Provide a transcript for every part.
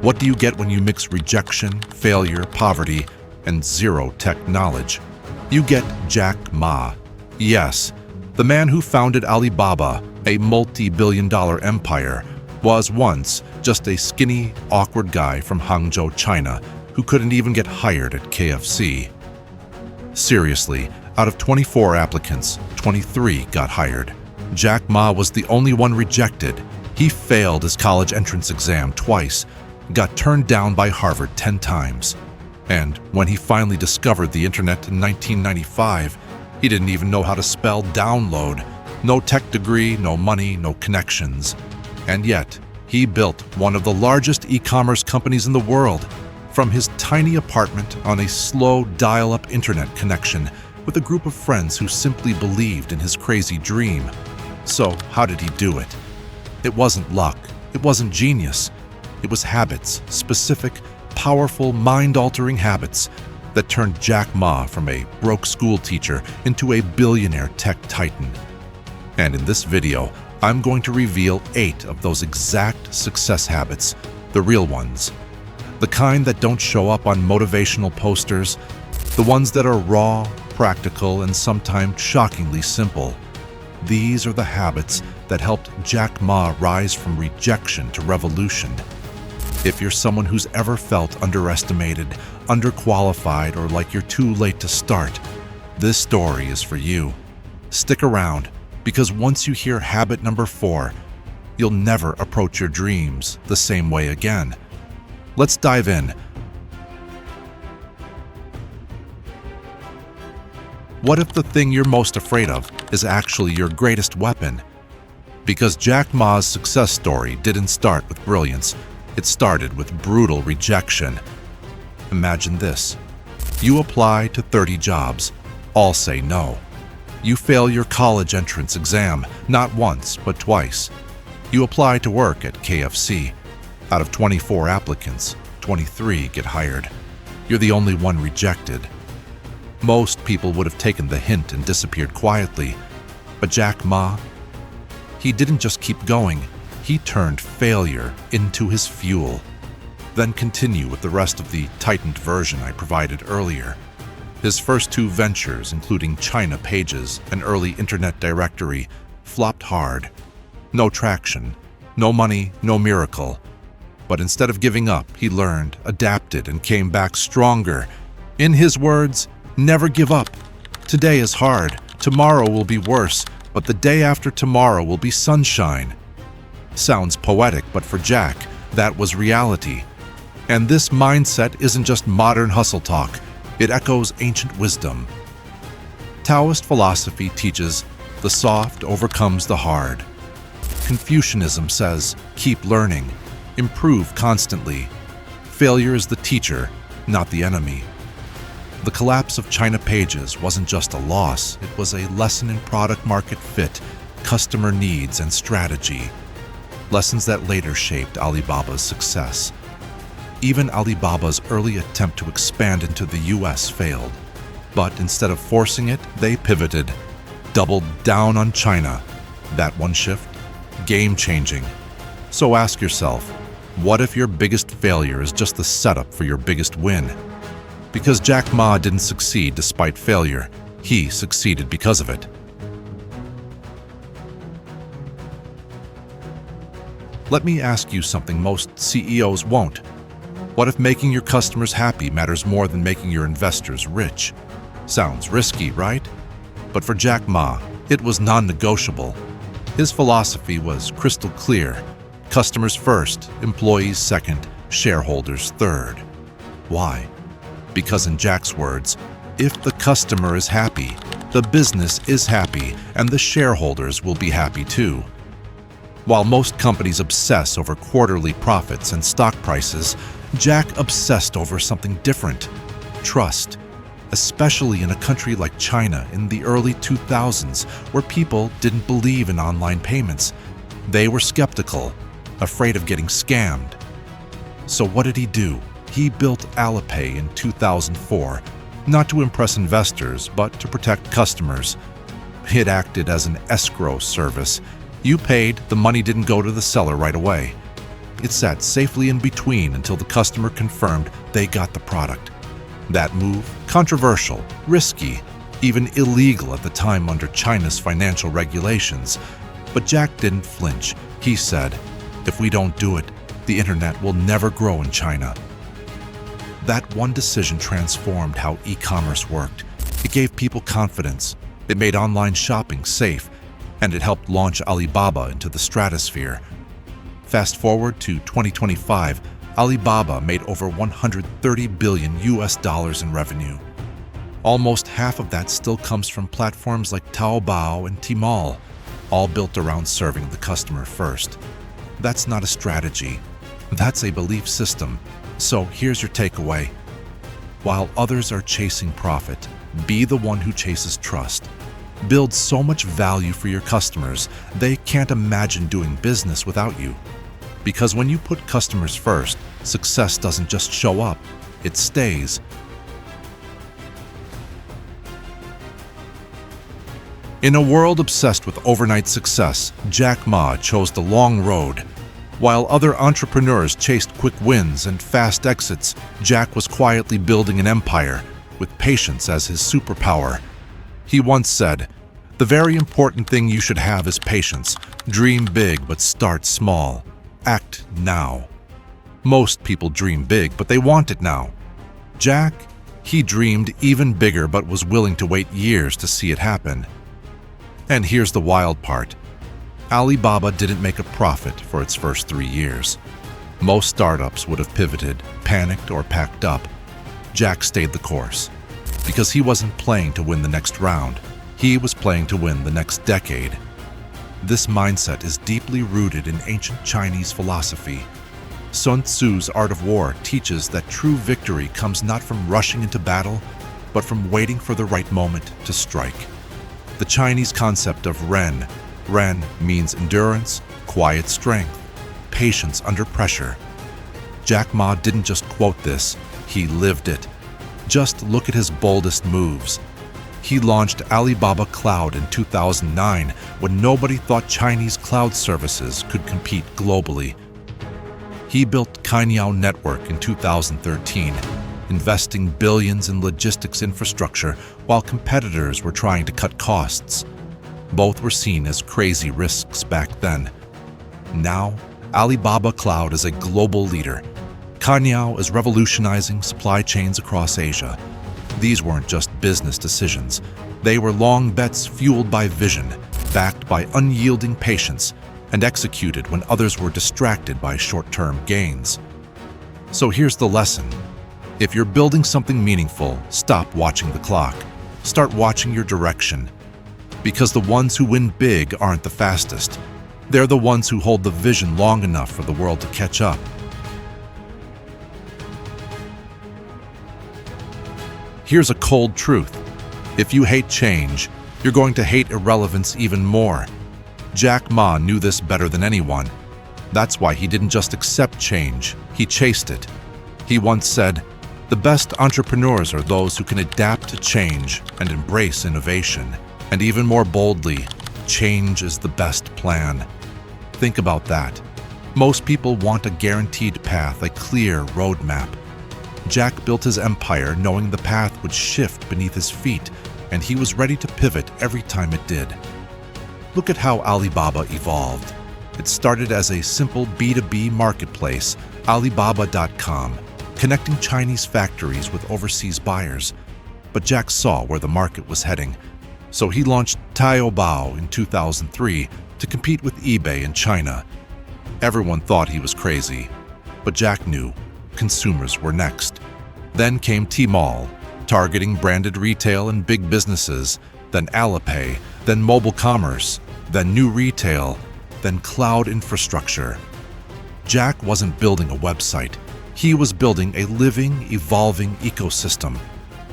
What do you get when you mix rejection, failure, poverty, and zero tech knowledge? You get Jack Ma. Yes, the man who founded Alibaba, a multi-billion-dollar empire, was once just a skinny, awkward guy from Hangzhou, China, who couldn't even get hired at KFC. Seriously, out of 24 applicants, 23 got hired. Jack Ma was the only one rejected. He failed his college entrance exam twice, got turned down by Harvard 10 times. And when he finally discovered the internet in 1995, he didn't even know how to spell download. No tech degree, no money, no connections. And yet, he built one of the largest e-commerce companies in the world from his tiny apartment on a slow dial-up internet connection with a group of friends who simply believed in his crazy dream. So, how did he do it? It wasn't luck. It wasn't genius. It was habits, specific, powerful, mind-altering habits that turned Jack Ma from a broke school teacher into a billionaire tech titan. And in this video, I'm going to reveal 8 of those exact success habits, the real ones. The kind that don't show up on motivational posters, the ones that are raw, practical, and sometimes shockingly simple. These are the habits that helped Jack Ma rise from rejection to revolution. If you're someone who's ever felt underestimated, underqualified, or like you're too late to start, this story is for you. Stick around, because once you hear habit number 4, you'll never approach your dreams the same way again. Let's dive in. What if the thing you're most afraid of is actually your greatest weapon? Because Jack Ma's success story didn't start with brilliance, it started with brutal rejection. Imagine this. You apply to 30 jobs. All say no. You fail your college entrance exam, not once, but twice. You apply to work at KFC. Out of 24 applicants, 23 get hired. You're the only one rejected. Most people would have taken the hint and disappeared quietly. But Jack Ma, he didn't just keep going. He turned failure into his fuel. Then continue with the rest of the tightened version I provided earlier. His first 2 ventures, including China Pages, an early internet directory, flopped hard. No traction, no money, no miracle. But instead of giving up, he learned, adapted, and came back stronger. In his words, never give up. Today is hard, tomorrow will be worse, but the day after tomorrow will be sunshine. Sounds poetic, but for Jack, that was reality. And this mindset isn't just modern hustle talk. It echoes ancient wisdom. Taoist philosophy teaches the soft overcomes the hard. Confucianism says, keep learning, improve constantly. Failure is the teacher, not the enemy. The collapse of China Pages wasn't just a loss, it was a lesson in product market fit, customer needs, and strategy. Lessons that later shaped Alibaba's success. Even Alibaba's early attempt to expand into the US failed. But instead of forcing it, they pivoted, doubled down on China. That one shift? Game-changing. So ask yourself, what if your biggest failure is just the setup for your biggest win? Because Jack Ma didn't succeed despite failure. He succeeded because of it. Let me ask you something most CEOs won't. What if making your customers happy matters more than making your investors rich? Sounds risky, right? But for Jack Ma, it was non-negotiable. His philosophy was crystal clear. Customers first, employees second, shareholders third. Why? Because in Jack's words, if the customer is happy, the business is happy, and the shareholders will be happy too. While most companies obsess over quarterly profits and stock prices, Jack obsessed over something different: trust. Especially in a country like China in the early 2000s, where people didn't believe in online payments. They were skeptical, afraid of getting scammed. So what did he do? He built Alipay in 2004, not to impress investors, but to protect customers. It acted as an escrow service. You paid, the money didn't go to the seller right away. it sat safely in between until the customer confirmed they got the product. That move, controversial, risky, even illegal at the time under China's financial regulations. But Jack didn't flinch. He said, "If we don't do it, the internet will never grow in China." That one decision transformed how e-commerce worked. It gave people confidence, it made online shopping safe, and it helped launch Alibaba into the stratosphere. Fast forward to 2025, Alibaba made over $130 billion in revenue. Almost half of that still comes from platforms like Taobao and Tmall, all built around serving the customer first. That's not a strategy. That's a belief system. So here's your takeaway. While others are chasing profit, be the one who chases trust. Build so much value for your customers, they can't imagine doing business without you. Because when you put customers first, success doesn't just show up, it stays. In a world obsessed with overnight success, Jack Ma chose the long road. While other entrepreneurs chased quick wins and fast exits, Jack was quietly building an empire, with patience as his superpower. He once said, "The very important thing you should have is patience. Dream big, but start small. Act now." Most people dream big, but they want it now. Jack, he dreamed even bigger, but was willing to wait years to see it happen. And here's the wild part. Alibaba didn't make a profit for its first 3 years. Most startups would have pivoted, panicked, or packed up. Jack stayed the course. Because he wasn't playing to win the next round, he was playing to win the next decade. This mindset is deeply rooted in ancient Chinese philosophy. Sun Tzu's Art of War teaches that true victory comes not from rushing into battle, but from waiting for the right moment to strike. The Chinese concept of Ren means endurance, quiet strength, patience under pressure. Jack Ma didn't just quote this, he lived it. Just look at his boldest moves. He launched Alibaba Cloud in 2009 when nobody thought Chinese cloud services could compete globally. He built Cainiao Network in 2013, investing billions in logistics infrastructure while competitors were trying to cut costs. Both were seen as crazy risks back then. Now, Alibaba Cloud is a global leader. Cainiao is revolutionizing supply chains across Asia. These weren't just business decisions. They were long bets fueled by vision, backed by unyielding patience, and executed when others were distracted by short-term gains. So here's the lesson. If you're building something meaningful, stop watching the clock. Start watching your direction. Because the ones who win big aren't the fastest. They're the ones who hold the vision long enough for the world to catch up. Here's a cold truth. If you hate change, you're going to hate irrelevance even more. Jack Ma knew this better than anyone. That's why he didn't just accept change, he chased it. He once said, "The best entrepreneurs are those who can adapt to change and embrace innovation." And even more boldly, change is the best plan. Think about that. Most people want a guaranteed path, a clear roadmap. Jack built his empire knowing the path would shift beneath his feet, and he was ready to pivot every time it did. Look at how Alibaba evolved. It started as a simple B2B marketplace, Alibaba.com, connecting Chinese factories with overseas buyers. But Jack saw where the market was heading. So he launched Taobao in 2003 to compete with eBay in China. Everyone thought he was crazy, but Jack knew consumers were next. Then came Tmall, targeting branded retail and big businesses, then Alipay, then mobile commerce, then new retail, then cloud infrastructure. Jack wasn't building a website. He was building a living, evolving ecosystem,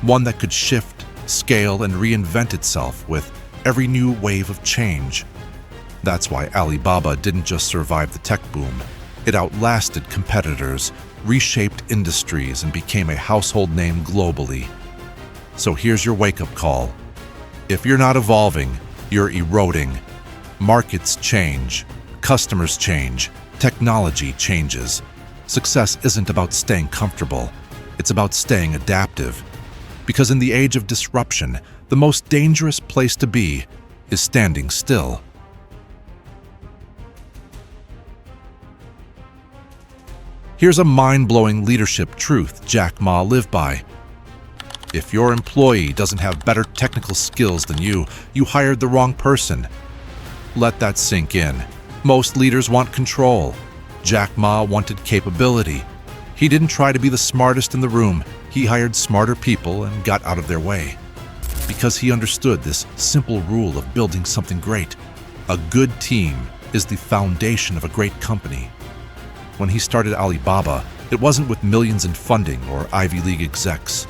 one that could shift, scale, and reinvent itself with every new wave of change. That's why Alibaba didn't just survive the tech boom. It outlasted competitors, reshaped industries, and became a household name globally. So here's your wake-up call. If you're not evolving, you're eroding. Markets change, customers change, Technology changes. Success isn't about staying comfortable. It's about staying adaptive. Because in the age of disruption, the most dangerous place to be is standing still. Here's a mind-blowing leadership truth Jack Ma lived by. If your employee doesn't have better technical skills than you hired the wrong person. Let that sink in. Most leaders want control. Jack Ma wanted capability. He didn't try to be the smartest in the room. He hired smarter people and got out of their way. Because he understood this simple rule of building something great. A good team is the foundation of a great company. When he started Alibaba, it wasn't with millions in funding or Ivy League execs.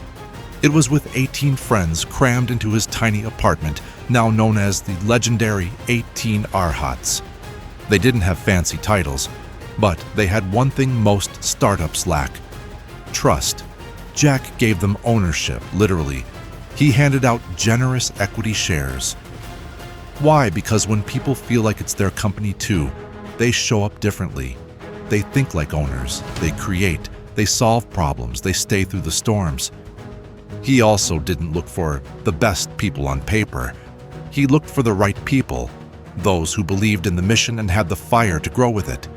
It was with 18 friends crammed into his tiny apartment, now known as the legendary 18 Arhats. They didn't have fancy titles, but they had one thing most startups lack: trust. Jack gave them ownership, literally. He handed out generous equity shares. Why? Because when people feel like it's their company too, they show up differently. They think like owners, they create, they solve problems, they stay through the storms. He also didn't look for the best people on paper. He looked for the right people, those who believed in the mission and had the fire to grow with it.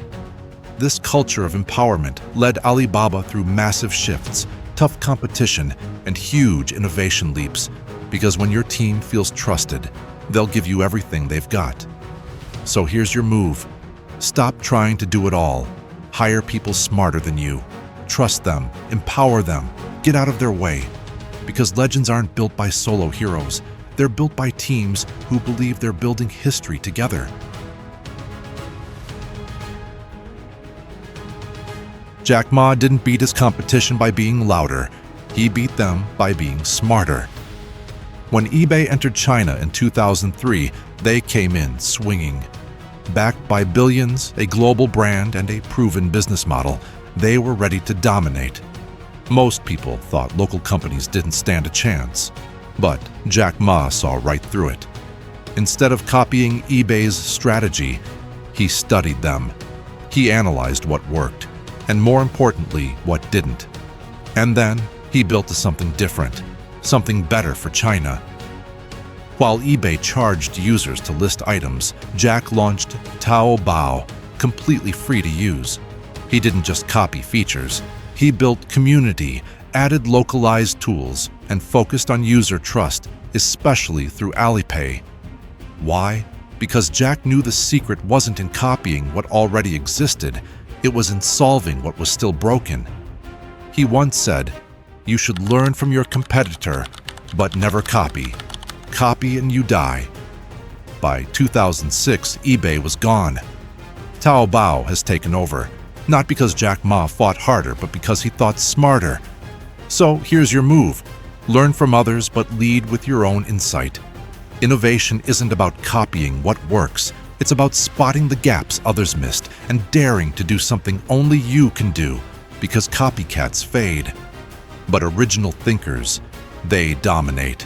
This culture of empowerment led Alibaba through massive shifts, tough competition, and huge innovation leaps, because when your team feels trusted, they'll give you everything they've got. So here's your move. Stop trying to do it all. Hire people smarter than you. Trust them, empower them, get out of their way. Because legends aren't built by solo heroes. They're built by teams who believe they're building history together. Jack Ma didn't beat his competition by being louder. He beat them by being smarter. When eBay entered China in 2003, they came in swinging. Backed by billions, a global brand, and a proven business model, they were ready to dominate. Most people thought local companies didn't stand a chance, but Jack Ma saw right through it. Instead of copying eBay's strategy, he studied them. He analyzed what worked, and more importantly, what didn't. And then he built something different, something better for China. While eBay charged users to list items, Jack launched Taobao, completely free to use. He didn't just copy features. He built community, added localized tools, and focused on user trust, especially through Alipay. Why? Because Jack knew the secret wasn't in copying what already existed, it was in solving what was still broken. He once said, "You should learn from your competitor, but never copy. Copy and you die." By 2006, eBay was gone. Taobao has taken over, not because Jack Ma fought harder, but because he thought smarter. So here's your move. Learn from others, but lead with your own insight. Innovation isn't about copying what works. It's about spotting the gaps others missed and daring to do something only you can do, because copycats fade. But original thinkers, they dominate.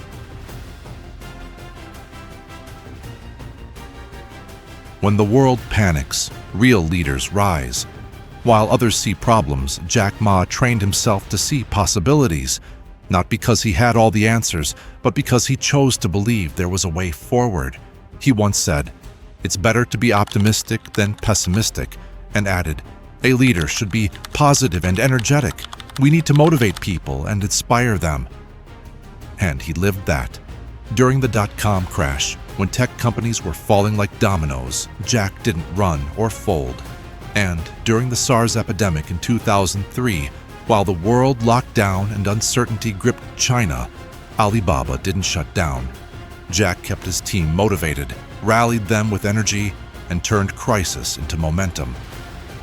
When the world panics, real leaders rise. While others see problems, Jack Ma trained himself to see possibilities, not because he had all the answers, but because he chose to believe there was a way forward. He once said, "It's better to be optimistic than pessimistic," and added, "A leader should be positive and energetic. We need to motivate people and inspire them." And he lived that. During the dot-com crash, when tech companies were falling like dominoes, Jack didn't run or fold. And during the SARS epidemic in 2003, while the world locked down and uncertainty gripped China, Alibaba didn't shut down. Jack kept his team motivated, rallied them with energy, and turned crisis into momentum.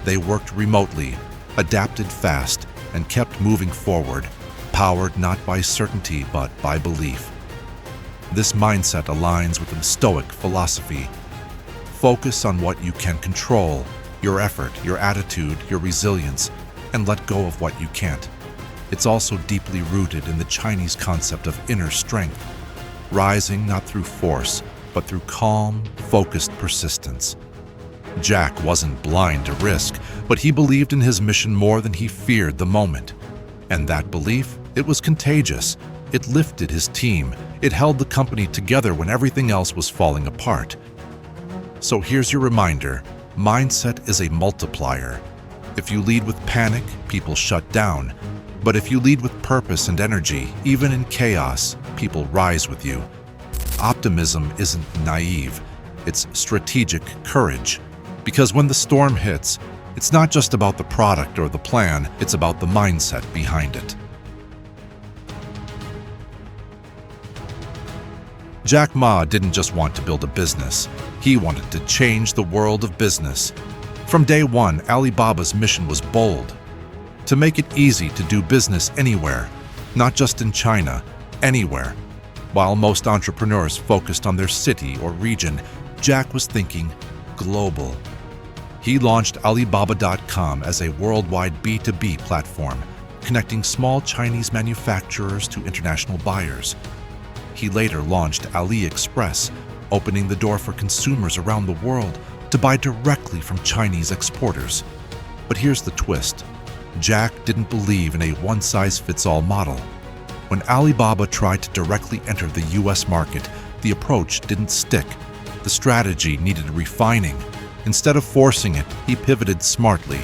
They worked remotely, adapted fast, and kept moving forward, powered not by certainty but by belief. This mindset aligns with the Stoic philosophy. Focus on what you can control, your effort, your attitude, your resilience, and let go of what you can't. It's also deeply rooted in the Chinese concept of inner strength, rising not through force, but through calm, focused persistence. Jack wasn't blind to risk. But he believed in his mission more than he feared the moment. And that belief, it was contagious. It lifted his team. It held the company together when everything else was falling apart. So here's your reminder. Mindset is a multiplier. If you lead with panic, people shut down. But if you lead with purpose and energy, even in chaos, people rise with you. Optimism isn't naive. It's strategic courage. Because when the storm hits, it's not just about the product or the plan, it's about the mindset behind it. Jack Ma didn't just want to build a business. He wanted to change the world of business. From day one, Alibaba's mission was bold: to make it easy to do business anywhere, not just in China, anywhere. While most entrepreneurs focused on their city or region, Jack was thinking global. He launched Alibaba.com as a worldwide B2B platform, connecting small Chinese manufacturers to international buyers. He later launched AliExpress, opening the door for consumers around the world to buy directly from Chinese exporters. But here's the twist. Jack didn't believe in a one-size-fits-all model. When Alibaba tried to directly enter the US market, the approach didn't stick. The strategy needed refining. Instead of forcing it, he pivoted smartly.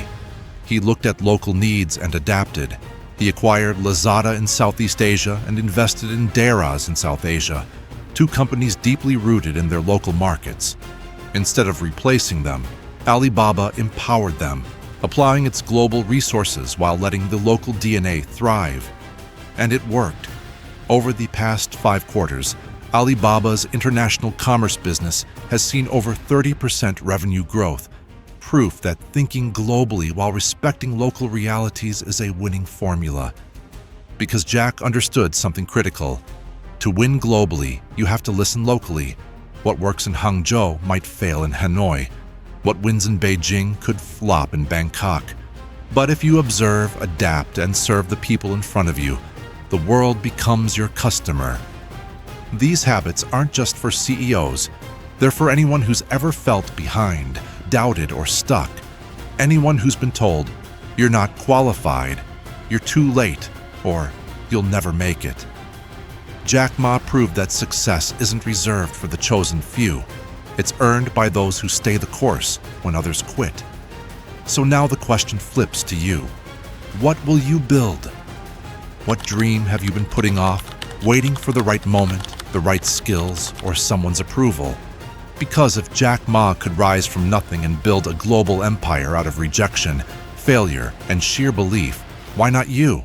He looked at local needs and adapted. He acquired Lazada in Southeast Asia and invested in Daraz in South Asia, two companies deeply rooted in their local markets. Instead of replacing them, Alibaba empowered them, applying its global resources while letting the local DNA thrive. And it worked. Over the past 5 quarters, Alibaba's international commerce business has seen over 30% revenue growth, proof that thinking globally while respecting local realities is a winning formula. Because Jack understood something critical. To win globally, you have to listen locally. What works in Hangzhou might fail in Hanoi. What wins in Beijing could flop in Bangkok. But if you observe, adapt, and serve the people in front of you, the world becomes your customer. These habits aren't just for CEOs. They're for anyone who's ever felt behind, doubted, or stuck. Anyone who's been told, "You're not qualified," "You're too late," or "You'll never make it." Jack Ma proved that success isn't reserved for the chosen few. It's earned by those who stay the course when others quit. So now the question flips to you. What will you build? What dream have you been putting off, waiting for the right moment, the right skills, or someone's approval? Because if Jack Ma could rise from nothing and build a global empire out of rejection, failure, and sheer belief, why not you?